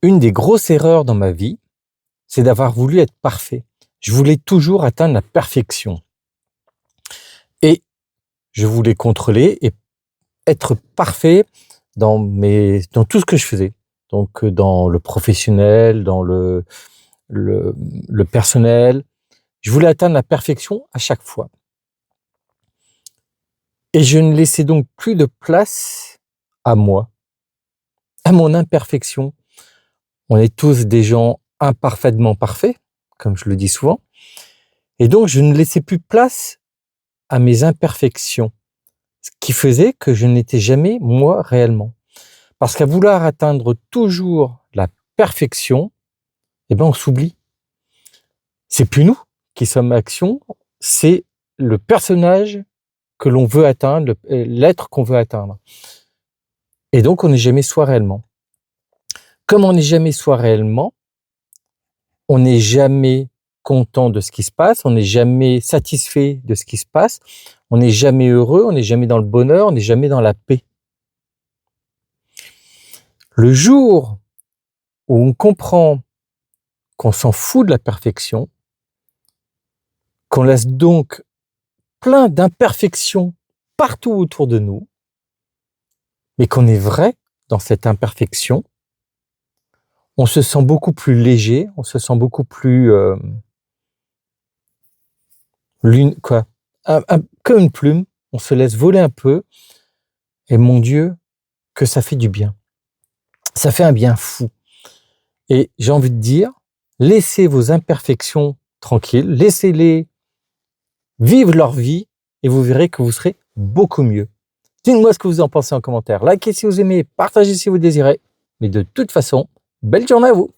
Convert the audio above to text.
Une des grosses erreurs dans ma vie, c'est d'avoir voulu être parfait. Je voulais toujours atteindre la perfection. Et je voulais contrôler et être parfait dans tout ce que je faisais. Donc, dans le professionnel, dans le personnel. Je voulais atteindre la perfection à chaque fois. Et je ne laissais donc plus de place à moi, à mon imperfection. On est tous des gens imparfaitement parfaits, comme je le dis souvent. Et donc, je ne laissais plus place à mes imperfections, ce qui faisait que je n'étais jamais moi réellement. Parce qu'à vouloir atteindre toujours la perfection, eh ben on s'oublie. C'est plus nous qui sommes action, c'est le personnage que l'on veut atteindre, l'être qu'on veut atteindre. Et donc, on n'est jamais soi réellement. Comme on n'est jamais soi réellement, on n'est jamais content de ce qui se passe, on n'est jamais satisfait de ce qui se passe, on n'est jamais heureux, on n'est jamais dans le bonheur, on n'est jamais dans la paix. Le jour où on comprend qu'on s'en fout de la perfection, qu'on laisse donc plein d'imperfections partout autour de nous, mais qu'on est vrai dans cette imperfection, on se sent beaucoup plus léger, on se sent beaucoup plus comme une plume, on se laisse voler un peu, et mon Dieu, que ça fait du bien. Ça fait un bien fou. Et j'ai envie de dire, laissez vos imperfections tranquilles, laissez-les vivre leur vie, et vous verrez que vous serez beaucoup mieux. Dites-moi ce que vous en pensez en commentaire. Likez si vous aimez, partagez si vous désirez. Mais de toute façon, belle journée à vous!